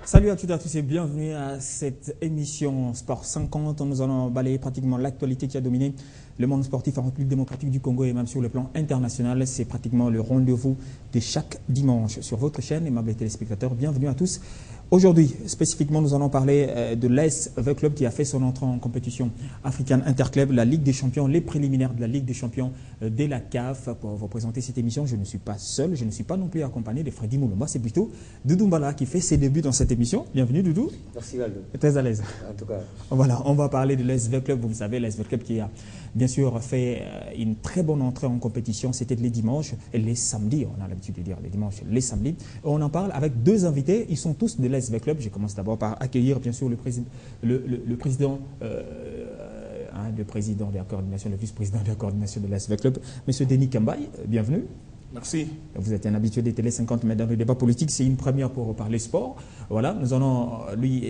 Salut à toutes et à tous et bienvenue à cette émission Sport 50. Nous allons balayer pratiquement l'actualité qui a dominé le monde sportif en République démocratique du Congo et même sur le plan international. C'est pratiquement le rendez-vous de chaque dimanche sur votre chaîne, aimables téléspectateurs. Bienvenue à tous. Aujourd'hui, spécifiquement, nous allons parler de l'AS V Club qui a fait son entrée en compétition africaine interclub, la Ligue des Champions, les préliminaires de la Ligue des Champions de la CAF. Pour vous présenter cette émission, je ne suis pas seul, je ne suis pas non plus accompagné de Freddy Moulomba, c'est plutôt Doudou Mbala qui fait ses débuts dans cette émission. Bienvenue Doudou. Merci Valdo. Très à l'aise. En tout cas. Voilà, on va parler de l'AS V Club. Vous le savez, l'AS V Club qui a bien sûr fait une très bonne entrée en compétition. C'était les dimanches et les samedis. On a l'habitude de dire les dimanches et les samedis. On en parle avec deux invités. Ils sont tous de l'AS V Club. Je commence d'abord par accueillir bien sûr le président de la coordination, le vice-président de la coordination de l'AS V Club, M. Denis Kambaye. Bienvenue. Merci. Vous êtes un habitué des Télé 50, mais dans le débat politique, c'est une première pour parler sport. Voilà, nous allons, lui,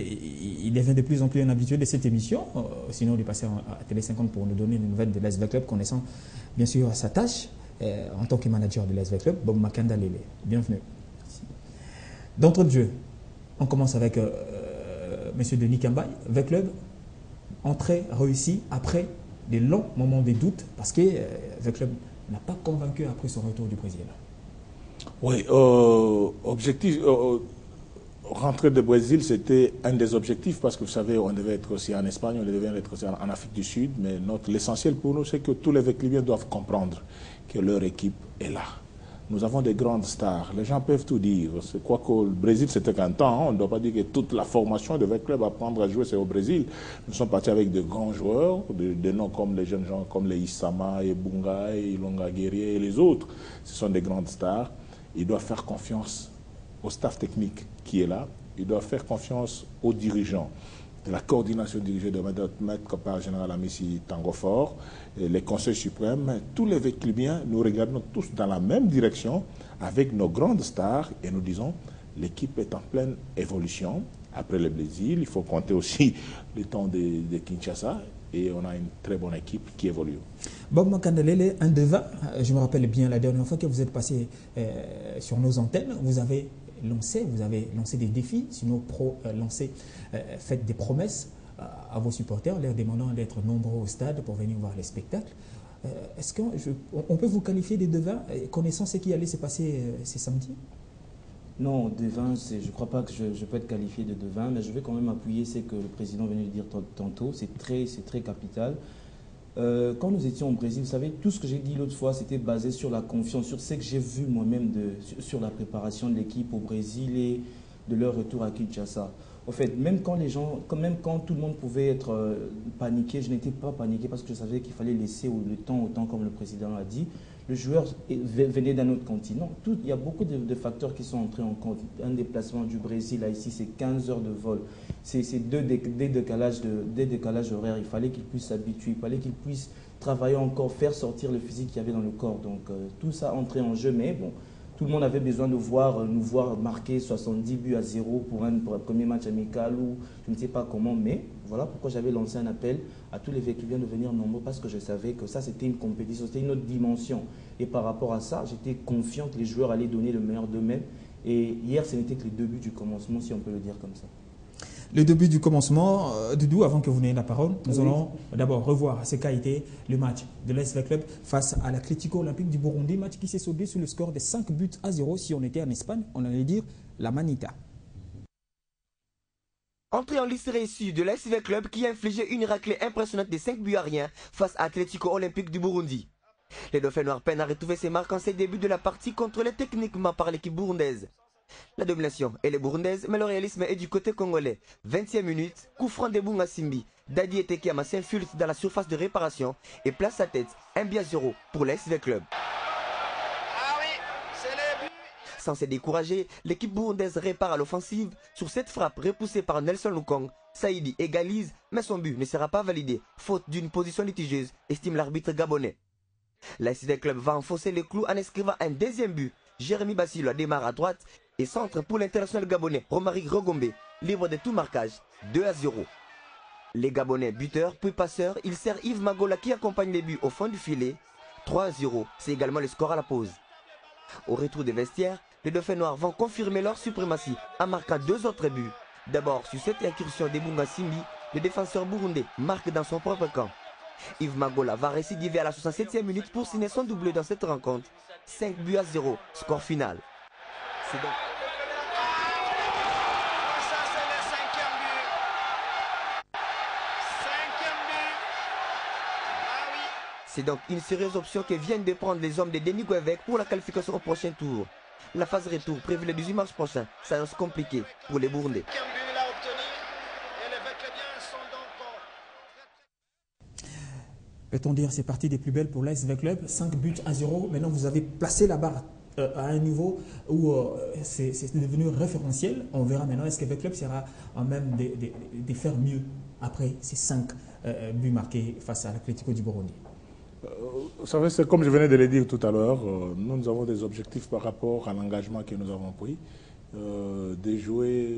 il devient de plus en plus un habitué de cette émission. Sinon, il est passé à Télé 50 pour nous donner une nouvelle de l'AS V Club, connaissant bien sûr sa tâche en tant que manager de l'AS V Club, Bob Makanda Lele. Bienvenue. D'entrée de jeu, on commence avec M. Denis Kambaye, V Club, entrée réussie après des longs moments de doute, parce que V Club n'a pas convaincu après son retour du Brésil. Oui, objectif, rentrer du Brésil, c'était un des objectifs parce que vous savez, on devait être aussi en Espagne, on devait être aussi en Afrique du Sud, mais l'essentiel pour nous, c'est que tous les Vécliviens doivent comprendre que leur équipe est là. Nous avons des grandes stars. Les gens peuvent tout dire. C'est quoi que le Brésil, c'était qu'un temps. On ne doit pas dire que toute la formation de club apprendre à jouer, c'est au Brésil. Nous sommes partis avec de grands joueurs, des noms comme les jeunes gens, comme les Issama, Ebunga, Ilonga Guerrier et les autres. Ce sont des grandes stars. Ils doivent faire confiance au staff technique qui est là. Ils doivent faire confiance aux dirigeants. De la coordination dirigée de Maître par Général Amissi Tangofor, les conseils suprêmes, tous les Véclibiens, nous regardons tous dans la même direction avec nos grandes stars et nous disons l'équipe est en pleine évolution. Après le Brésil, il faut compter aussi le temps de Kinshasa et on a une très bonne équipe qui évolue. Bob Makanda Lele, un devin, je me rappelle bien la dernière fois que vous êtes passé sur nos antennes, vous avez lancé des défis, sinon faites des promesses à vos supporters, leur demandant d'être nombreux au stade pour venir voir les spectacles. Est-ce qu'on peut vous qualifier des devins, connaissant ce qui allait se passer ce samedi? Non, devin, je ne crois pas que je peux être qualifié de devin, mais je vais quand même appuyer ce que le président venait de dire tantôt. C'est très capital. Quand nous étions au Brésil, vous savez, tout ce que j'ai dit l'autre fois, c'était basé sur la confiance, sur ce que j'ai vu moi-même sur la préparation de l'équipe au Brésil et de leur retour à Kinshasa. En fait, même quand tout le monde pouvait être paniqué, je n'étais pas paniqué parce que je savais qu'il fallait laisser le temps au temps, comme le président l'a dit. Le joueur venait d'un autre continent. Il y a beaucoup de facteurs qui sont entrés en compte. Un déplacement du Brésil à ici, c'est 15 heures de vol. C'est deux décalages horaires. Il fallait qu'il puisse s'habituer, il fallait qu'il puisse travailler encore, faire sortir le physique qu'il y avait dans le corps. Donc tout ça entrait en jeu, mais bon, tout le monde avait besoin de nous voir marquer 70 buts à 0 pour un premier match amical ou je ne sais pas comment, mais voilà pourquoi j'avais lancé un appel à tous les Vécliviens de venir nombreux parce que je savais que ça c'était une compétition, c'était une autre dimension. Et par rapport à ça, j'étais confiant que les joueurs allaient donner le meilleur d'eux-mêmes. Et hier, ce n'était que les débuts du commencement, si on peut le dire comme ça. Le début du commencement, Doudou, avant que vous n'ayez la parole, nous allons d'abord revoir ce qu'a été le match de l'AS V Club face à l'Atlético Olympique du Burundi, match qui s'est soldé sur le score de 5 buts à 0. Si on était en Espagne, on allait dire la manita. Entrée en liste réussie de l'AS V Club qui a infligé une raclée impressionnante de 5 buts à rien face à Atlético Olympique du Burundi. Les Dauphins Noirs peinent à retrouver ses marques en ces débuts de la partie contrôlée techniquement par l'équipe burundaise. La domination est les burundaises, mais le réalisme est du côté congolais. 20e minute, coup franc de Bunga Simbi. Dadi Etekiama s'infiltre dans la surface de réparation et place sa tête 1 but à 0 pour l'AS V Club. Ah oui, c'est le but. Sans se décourager, l'équipe burundaise répare à l'offensive. Sur cette frappe repoussée par Nelson Lukong, Saïdi égalise, mais son but ne sera pas validé, faute d'une position litigieuse, estime l'arbitre gabonais. L'AS V Club va enfoncer les clous en inscrivant un deuxième but. Jérémy Bassilo démarre à droite et centre pour l'international gabonais Romaric Rogombe, libre de tout marquage, 2 à 0. Les Gabonais buteurs puis passeurs, ils servent Yves Magola qui accompagne les buts au fond du filet. 3 à 0, c'est également le score à la pause. Au retour des vestiaires, les Dauphins Noirs vont confirmer leur suprématie en marquant 2 autres buts. D'abord, sur cette incursion d'Ebunga Simbi, le défenseur burundais marque dans son propre camp. Yves Magola va récidiver à la 67e minute pour signer son doublé dans cette rencontre. 5-0, score final. C'est donc... Ça, c'est le cinquième but. Cinquième but. Ah oui. C'est donc une sérieuse option que viennent de prendre les hommes de Denis Guevec pour la qualification au prochain tour. La phase retour prévue le 18 mars prochain s'annonce compliquée pour les Burundais. Cinquième but il a obtenu. Et les Véclébiens sont donc... Peut-on dire c'est parti des plus belles pour l'ASV Club, 5-0. Maintenant, vous avez placé la barre à un niveau où c'est devenu référentiel. On verra maintenant est-ce que l'ASV Club sera en même de faire mieux après ces 5 buts marqués face à l'Atlético du Burundi. Vous savez, c'est comme je venais de le dire tout à l'heure, nous avons des objectifs par rapport à l'engagement que nous avons pris, de jouer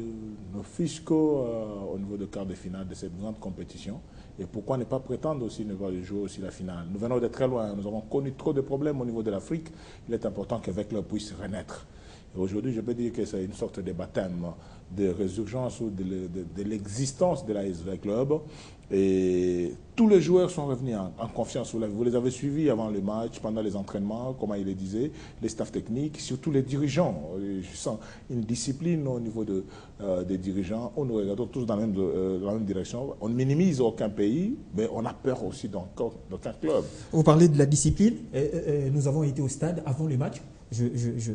nos fiscaux au niveau de quart de finale de cette grande compétition. Et pourquoi ne pas prétendre aussi ne pas jouer aussi la finale? Nous venons de très loin, nous avons connu trop de problèmes au niveau de l'Afrique. Il est important qu'avec club puisse renaître. Et aujourd'hui, je peux dire que c'est une sorte de baptême de résurgence ou de l'existence de l'ASV Club. Et tous les joueurs sont revenus en confiance. Vous les avez suivis avant le match, pendant les entraînements, comme il le disait, les staffs techniques, surtout les dirigeants. Je sens une discipline au niveau des dirigeants. On nous regarde tous dans la même direction. On ne minimise aucun pays, mais on a peur aussi d'aucun club. Vous parlez de la discipline. Nous avons été au stade avant le match.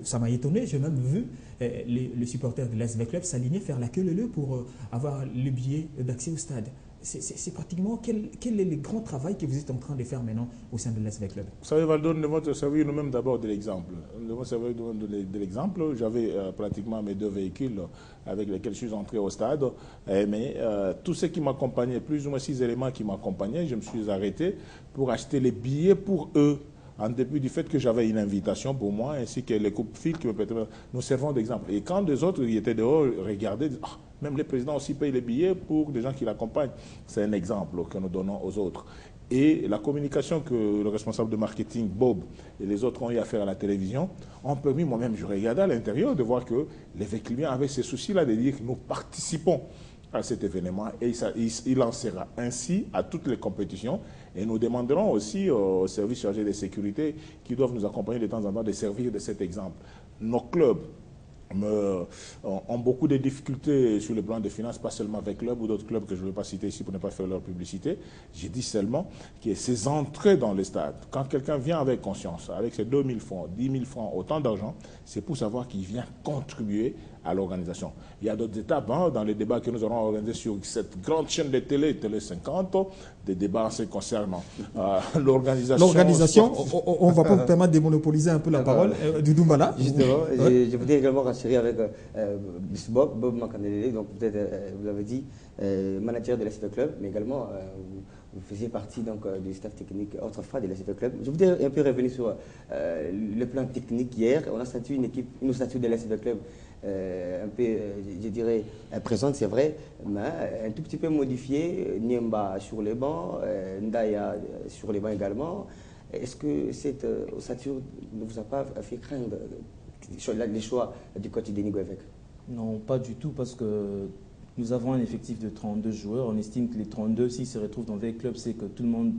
Ça m'a étonné, j'ai même vu les supporters de l'ASV Club s'aligner, faire la queue leu pour avoir le billet d'accès au stade. C'est pratiquement quel est le grand travail que vous êtes en train de faire maintenant au sein de l'ASV Club? Vous savez, Valdo, nous devons servir nous-mêmes d'abord de l'exemple. Nous devons servir de l'exemple. J'avais pratiquement mes 2 véhicules avec lesquels je suis entré au stade. Mais tous ceux qui m'accompagnaient, plus ou moins 6 éléments qui m'accompagnaient, je me suis arrêté pour acheter les billets pour eux. En dépit du fait que j'avais une invitation pour moi, ainsi que les coupes-fils qui me permettaient, nous servons d'exemple. Et quand des autres qui étaient dehors regardaient, même les présidents aussi payent les billets pour des gens qui l'accompagnent. C'est un exemple que nous donnons aux autres. Et la communication que le responsable de marketing, Bob, et les autres ont eu à faire à la télévision, ont permis, moi-même, je regardais à l'intérieur, de voir que les Véclébiens avaient ce souci-là de dire que nous participons à cet événement et il en sera ainsi à toutes les compétitions et nous demanderons aussi aux services chargés de sécurité qui doivent nous accompagner de temps en temps de servir de cet exemple. Nos clubs ont beaucoup de difficultés sur le plan des finances, pas seulement avec clubs ou d'autres clubs que je ne vais pas citer ici pour ne pas faire leur publicité. J'ai dit seulement que ces entrées dans le stade, quand quelqu'un vient avec conscience, avec ses 2 000 francs, 10 000 francs, autant d'argent, c'est pour savoir qu'il vient contribuer à l'organisation. Il y a d'autres étapes dans les débats que nous aurons organisés sur cette grande chaîne de Télé 50, des débats en ce qui concerne l'organisation. L'organisation, on ne va pas vous permettre de monopoliser un peu la parole du Doumbala. Justement, je voudrais également rassurer avec Bob Makanelele, donc peut-être vous l'avez dit, manager de l'ASV Club, mais également vous faisiez partie donc, du staff technique autrefois de l'ASV Club. Je voudrais un peu revenir sur le plan technique. Hier, on a statué une statue de l'ASV Club un peu, je dirais, présente, c'est vrai, mais un tout petit peu modifiée. Niemba sur les bancs, Ndaya sur les bancs également. Est-ce que cette ossature ne vous a pas fait craindre les choix du coach Denis Guevec? Non, pas du tout, parce que nous avons un effectif de 32 joueurs. On estime que les 32, s'ils se retrouvent dans VEC Club, c'est que tout le monde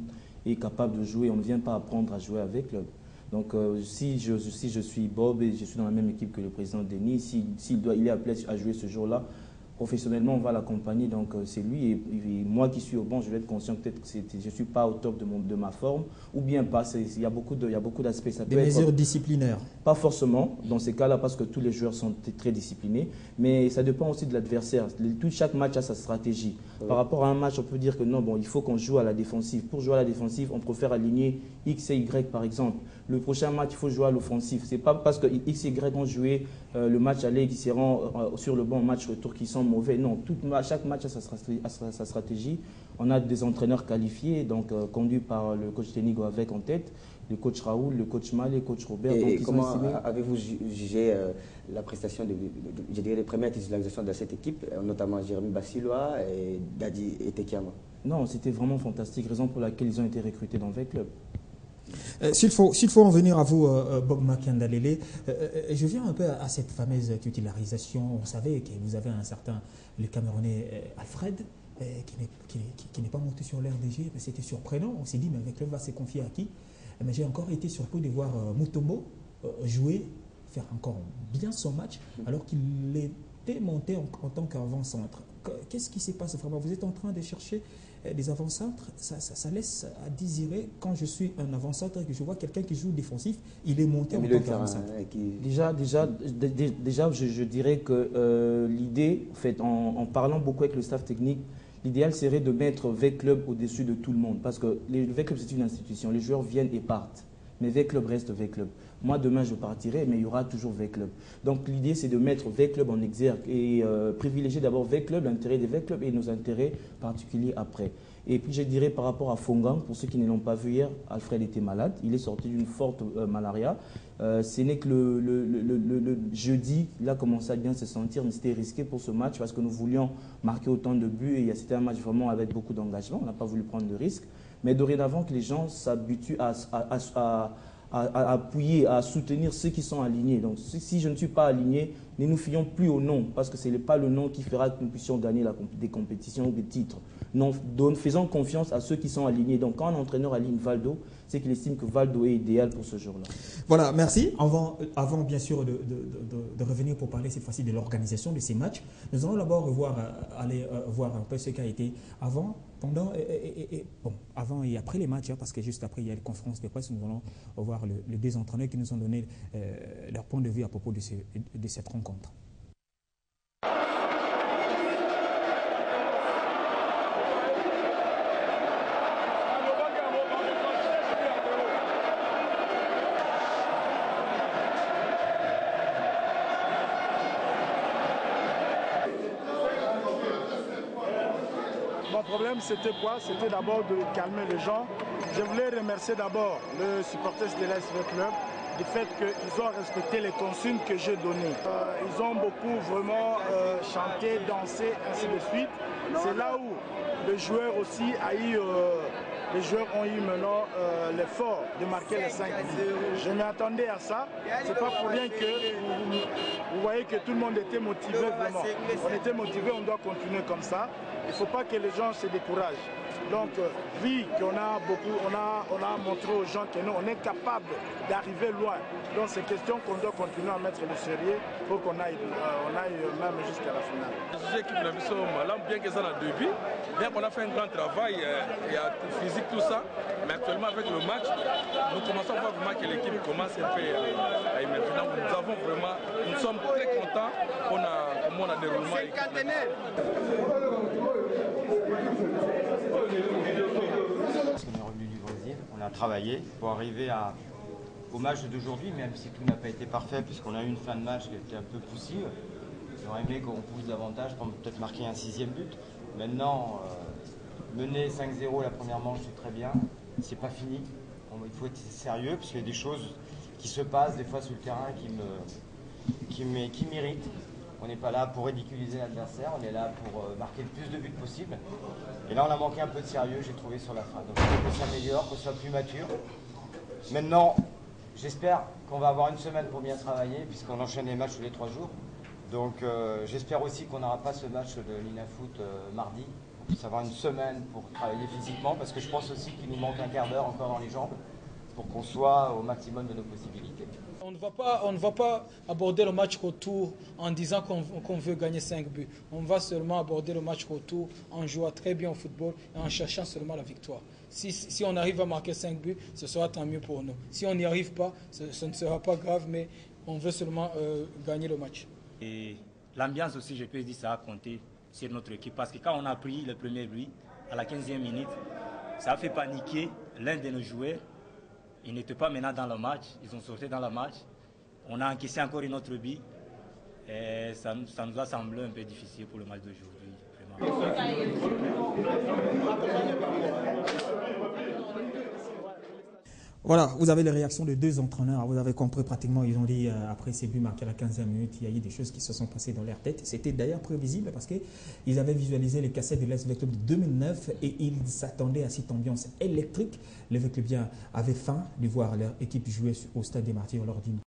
est capable de jouer. On ne vient pas apprendre à jouer avec Club. Donc, si je suis Bob et je suis dans la même équipe que le président Denis, il est appelé à jouer ce jour-là, professionnellement, on va l'accompagner. Donc, c'est lui. Et moi qui suis au banc, je vais être conscient peut-être que je ne suis pas au top de ma forme, ou bien pas. Il y a beaucoup d'aspects. Des mesures disciplinaires? Pas forcément, dans ces cas-là, parce que tous les joueurs sont très disciplinés. Mais ça dépend aussi de l'adversaire. Chaque match a sa stratégie. Par rapport à un match, on peut dire que non, il faut qu'on joue à la défensive. Pour jouer à la défensive, on préfère aligner X et Y, par exemple. Le prochain match, il faut jouer à l'offensif. Ce n'est pas parce que X et Y ont joué le match aller qui seront sur le bon match retour qui sont mauvais. Non, chaque match a sa stratégie. On a des entraîneurs qualifiés, donc conduits par le coach Denis Guevec en tête, le coach Raoul, le coach Mal, le coach Robert. Et comment avez-vous jugé la prestation je dirais, les premières titularisations de cette équipe, notamment Jérémy Bassilois et Dadi Etekiama? Non, c'était vraiment fantastique, raison pour laquelle ils ont été recrutés dans le club. S'il faut en venir à vous, Bob Makandalele, je viens un peu à cette fameuse titularisation. Vous savez que vous avez un certain, le Camerounais Alfred, qui n'est pas monté sur l'RDG. C'était surprenant. On s'est dit, mais avec le va se confier à qui? Mais j'ai encore été surpris de voir Mutombo jouer, faire encore bien son match, alors qu'il était monté en tant qu'avant-centre. Qu'est-ce qui se passe vraiment? Vous êtes en train de chercher des avant-centres, ça laisse à désirer. Quand je suis un avant-centre et que je vois quelqu'un qui joue défensif, il est monté en tant qu'avant-centre. Déjà, je dirais que l'idée, en fait, en parlant beaucoup avec le staff technique, l'idéal serait de mettre V-Club au-dessus de tout le monde. Parce que le V-Club, c'est une institution. Les joueurs viennent et partent. Mais V-Club reste V-Club. Moi, demain, je partirai, mais il y aura toujours V-Club. Donc, l'idée, c'est de mettre V-Club en exergue et privilégier d'abord V-Club, l'intérêt des V-Club et nos intérêts particuliers après. Et puis, je dirais par rapport à Fongang, pour ceux qui ne l'ont pas vu hier, Alfred était malade. Il est sorti d'une forte malaria. Ce n'est que le jeudi, il a commencé à bien se sentir, mais c'était risqué pour ce match parce que nous voulions marquer autant de buts et c'était un match vraiment avec beaucoup d'engagement. On n'a pas voulu prendre de risques. Mais dorénavant, que les gens s'habituent à appuyer, à soutenir ceux qui sont alignés. Donc, si je ne suis pas aligné, ne nous fions plus au nom, parce que ce n'est pas le nom qui fera que nous puissions gagner des compétitions ou des titres. Non, faisons confiance à ceux qui sont alignés. Donc, quand un entraîneur aligne Valdo, c'est qu'il estime que Valdo est idéal pour ce jour-là. Voilà, merci. Avant bien sûr, de revenir pour parler cette fois-ci de l'organisation de ces matchs, nous allons d'abord aller voir un peu ce qui a été avant, pendant avant et après les matchs, parce que juste après, il y a une conférence de presse. Nous allons voir les deux entraîneurs qui nous ont donné leur point de vue à propos de cette rencontre. Mon problème, c'était quoi? C'était d'abord de calmer les gens. Je voulais remercier d'abord le supporter de l'ASV Club du fait qu'ils ont respecté les consignes que j'ai données. Ils ont beaucoup vraiment chanté, dansé, ainsi de suite. C'est là où le joueur aussi a eu... les joueurs ont eu maintenant l'effort de marquer les 5 buts. Je m'attendais à ça. C'est pas pour rien que vous voyez que tout le monde était motivé vraiment. On était motivé, on doit continuer comme ça. Il ne faut pas que les gens se découragent. Donc, vu qu'on a beaucoup, on a montré aux gens que nous, on est capable d'arriver loin. Donc, c'est question qu'on doit continuer à mettre le sérieux pour qu'on aille, même jusqu'à la finale. Les équipes de Bissau, bien que ça a deux buts, bien qu'on a fait un grand travail, il y a physique, tout ça, mais actuellement avec le match, nous commençons à voir vraiment que l'équipe commence un peu à y mettre. Nous sommes très contents comment on a déroulé l'équipe. Parce qu'on est revenu du Brésil, on a travaillé pour arriver au match d'aujourd'hui, même si tout n'a pas été parfait, puisqu'on a eu une fin de match qui était un peu poussive. J'aurais aimé qu'on pousse davantage pour peut-être marquer un 6e but. Maintenant, mener 5-0 la première manche, c'est très bien. C'est pas fini. Il faut être sérieux, parce qu'il y a des choses qui se passent des fois sur le terrain qui m'irritent. On n'est pas là pour ridiculiser l'adversaire, on est là pour marquer le plus de buts possible. Et là, on a manqué un peu de sérieux, j'ai trouvé, sur la fin. Donc, il faut qu'on s'améliore, qu'on soit plus mature. Maintenant, j'espère qu'on va avoir une semaine pour bien travailler, puisqu'on enchaîne les matchs tous les 3 jours. Donc, j'espère aussi qu'on n'aura pas ce match de l'INAFoot mardi. On puisse avoir une semaine pour travailler physiquement, parce que je pense aussi qu'il nous manque un quart d'heure encore dans les jambes pour qu'on soit au maximum de nos possibilités. On ne va pas aborder le match retour en disant qu'on veut gagner 5 buts. On va seulement aborder le match retour en jouant très bien au football et en cherchant seulement la victoire. Si on arrive à marquer 5 buts, ce sera tant mieux pour nous. Si on n'y arrive pas, ce ne sera pas grave, mais on veut seulement gagner le match. Et l'ambiance aussi, je peux dire, ça a compté sur notre équipe. Parce que quand on a pris le premier but, à la 15e minute, ça a fait paniquer l'un de nos joueurs. Ils n'étaient pas maintenant dans le match, ils ont sorti dans le match. On a encaissé encore une autre but. Et ça nous a semblé un peu difficile pour le match d'aujourd'hui. Voilà, vous avez les réactions de deux entraîneurs. Vous avez compris pratiquement, ils ont dit après ces buts marqués à la 15e minute, il y a eu des choses qui se sont passées dans leur tête. C'était d'ailleurs prévisible parce qu'ils avaient visualisé les cassettes de l'SV Club de 2009 et ils s'attendaient à cette ambiance électrique. Le Club avait faim de voir leur équipe jouer au Stade des Martyrs lors d'une